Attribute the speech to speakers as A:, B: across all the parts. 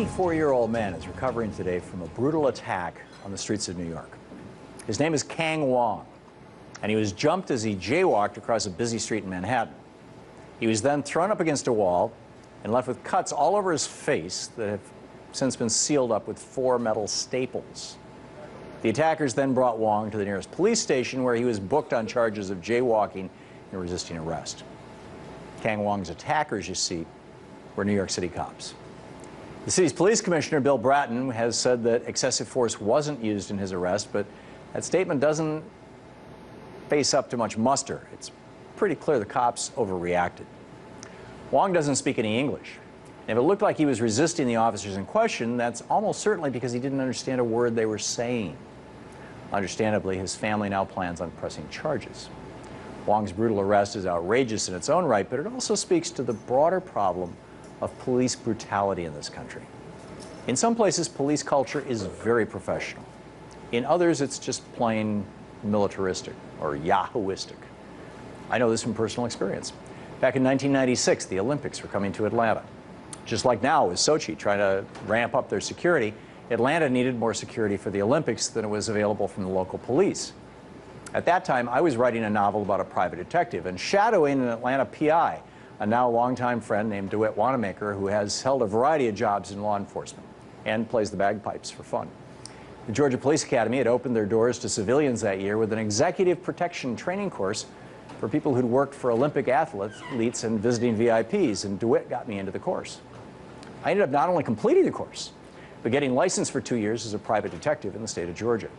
A: 84-year-old man is recovering today from a brutal attack on the streets of New York. His name is Kang Wong, and he was jumped as he jaywalked across a busy street in Manhattan. He was then thrown up against a wall and left with cuts all over his face that have since been sealed up with 4 metal staples. The attackers then brought Wong to the nearest police station, where he was booked on charges of jaywalking and resisting arrest. Kang Wong's attackers, you see, were New York City cops. The city's police commissioner, Bill Bratton, has said that excessive force wasn't used in his arrest, but that statement doesn't face up to much muster. It's pretty clear the cops overreacted. Wong doesn't speak any English. And if it looked like he was resisting the officers in question, that's almost certainly because he didn't understand a word they were saying. Understandably, his family now plans on pressing charges. Wong's brutal arrest is outrageous in its own right, but it also speaks to the broader problem of police brutality in this country. In some places, police culture is very professional. In others, it's just plain militaristic or Yahooistic. I know this from personal experience. Back in 1996, the Olympics were coming to Atlanta. Just like now with Sochi trying to ramp up their security, Atlanta needed more security for the Olympics than it was available from the local police. At that time, I was writing a novel about a private detective and shadowing an Atlanta PI, a now longtime friend named DeWitt Wanamaker, who has held a variety of jobs in law enforcement and plays the bagpipes for fun. The Georgia Police Academy had opened their doors to civilians that year with an executive protection training course for people who'd worked for Olympic athletes and visiting VIPs, and DeWitt got me into the course. I ended up not only completing the course, but getting licensed for 2 years as a private detective in the state of Georgia.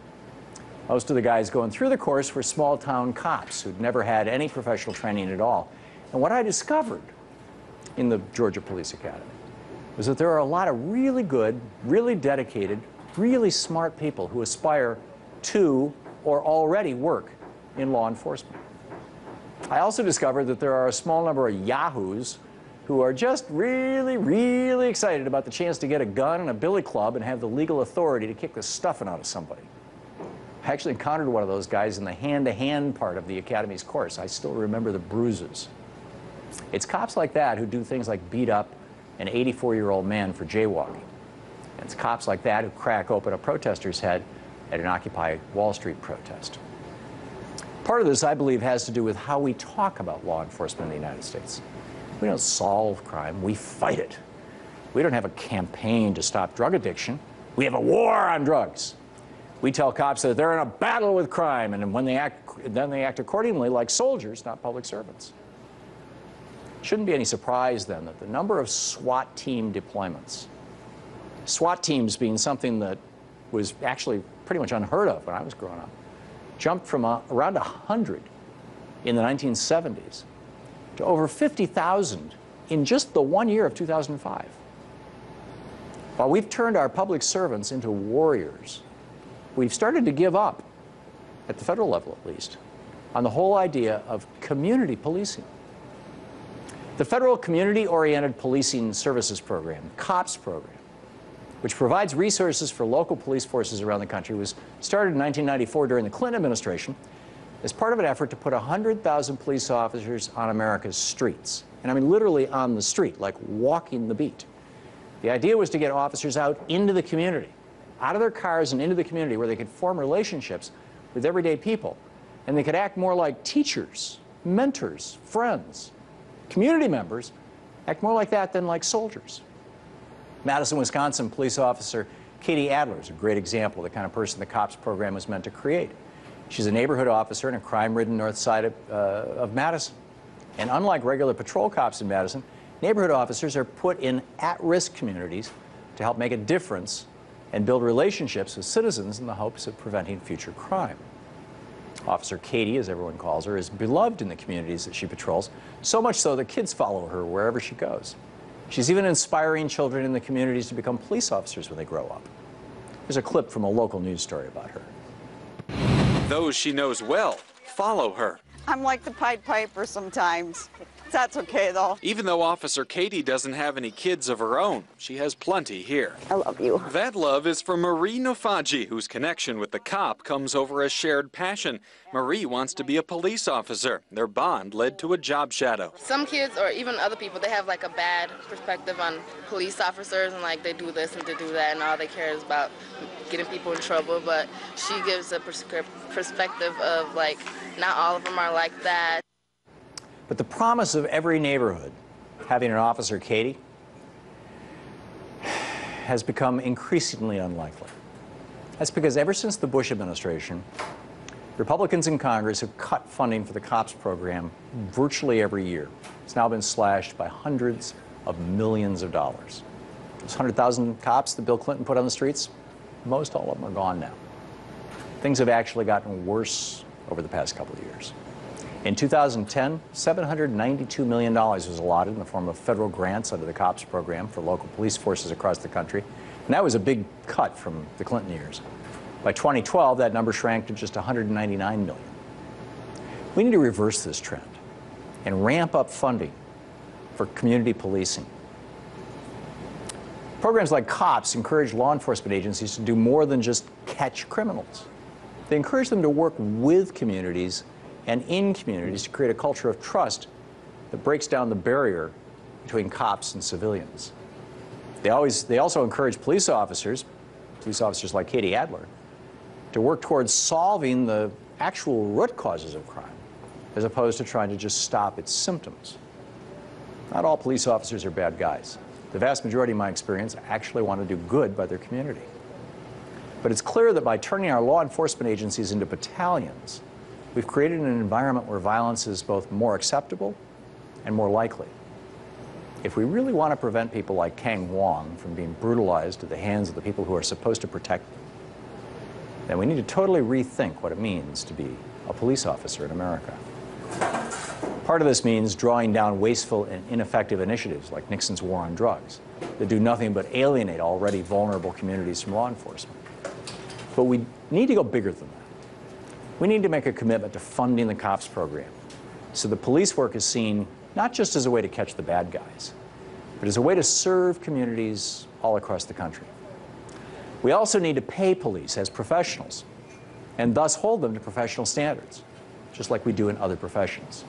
A: Most of the guys going through the course were small-town cops who'd never had any professional training at all. And what I discovered in the Georgia Police Academy was that there are a lot of really good, really dedicated, really smart people who aspire to or already work in law enforcement. I also discovered that there are a small number of yahoos who are just really, really excited about the chance to get a gun and a billy club and have the legal authority to kick the stuffing out of somebody. I actually encountered one of those guys in the hand-to-hand part of the Academy's course. I still remember the bruises. It's cops like that who do things like beat up an 84-year-old man for jaywalking. And it's cops like that who crack open a protester's head at an Occupy Wall Street protest. Part of this, I believe, has to do with how we talk about law enforcement in the United States. We don't solve crime, we fight it. We don't have a campaign to stop drug addiction. We have a war on drugs. We tell cops that they're in a battle with crime, and when they act, then they act accordingly like soldiers, not public servants. Shouldn't be any surprise, then, that the number of SWAT team deployments, SWAT teams being something that was actually pretty much unheard of when I was growing up, jumped from around 100 in the 1970s to over 50,000 in just the 1 year of 2005. While we've turned our public servants into warriors, we've started to give up, at the federal level at least, on the whole idea of community policing. The Federal Community-Oriented Policing Services Program, COPS program, which provides resources for local police forces around the country, was started in 1994 during the Clinton administration as part of an effort to put 100,000 police officers on America's streets. And I mean literally on the street, like walking the beat. The idea was to get officers out into the community, out of their cars and into the community, where they could form relationships with everyday people. And they could act more like teachers, mentors, friends, community members, act more like that than like soldiers. Madison, Wisconsin police officer Katie Adler is a great example of the kind of person the COPS program was meant to create. She's a neighborhood officer in a crime-ridden north side of Madison. And unlike regular patrol cops in Madison, neighborhood officers are put in at-risk communities to help make a difference and build relationships with citizens in the hopes of preventing future crime. Officer Katie, as everyone calls her, is beloved in the communities that she patrols, so much so that kids follow her wherever she goes. She's even inspiring children in the communities to become police officers when they grow up. Here's a clip from a local news story about her.
B: Those she knows well follow her.
C: I'm like the Pied Piper sometimes.
B: That's okay, though.
C: Even though Officer Katie doesn't have any kids of her own, she has plenty here.
B: I love you.
C: That love is for Marie Nofaji, whose connection with the cop comes over a shared passion. Marie wants to be a police officer. Their bond led to a job shadow.
D: Some kids, or even other people, they have like a bad perspective on police officers, and like they do this and they do that, and all they care is about getting people in trouble. But she gives a perspective of like, not all of them are like that.
A: But the promise of every neighborhood having an Officer Katie has become increasingly unlikely. That's because ever since the Bush administration, Republicans in Congress have cut funding for the COPS program virtually every year. It's now been slashed by hundreds of millions of dollars. Those 100,000 cops that Bill Clinton put on the streets, most all of them are gone now. Things have actually gotten worse over the past couple of years. In 2010, $792 million was allotted in the form of federal grants under the COPS program for local police forces across the country. And that was a big cut from the Clinton years. By 2012, that number shrank to just $199 million. We need to reverse this trend and ramp up funding for community policing. Programs like COPS encourage law enforcement agencies to do more than just catch criminals. They encourage them to work with communities and in communities to create a culture of trust that breaks down the barrier between cops and civilians. They also encourage police officers like Katie Adler, to work towards solving the actual root causes of crime, as opposed to trying to just stop its symptoms. Not all police officers are bad guys. The vast majority, in my experience, actually want to do good by their community. But it's clear that by turning our law enforcement agencies into battalions, we've created an environment where violence is both more acceptable and more likely. If we really want to prevent people like Kang Wong from being brutalized at the hands of the people who are supposed to protect them, then we need to totally rethink what it means to be a police officer in America. Part of this means drawing down wasteful and ineffective initiatives like Nixon's war on drugs that do nothing but alienate already vulnerable communities from law enforcement. But we need to go bigger than that. We need to make a commitment to funding the COPS program so the police work is seen not just as a way to catch the bad guys, but as a way to serve communities all across the country. We also need to pay police as professionals and thus hold them to professional standards, just like we do in other professions.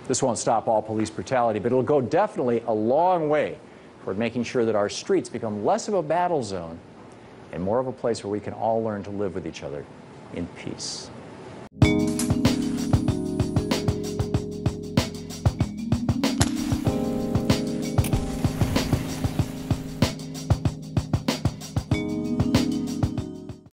A: This won't stop all police brutality, but it'll go definitely a long way toward making sure that our streets become less of a battle zone and more of a place where we can all learn to live with each other in peace.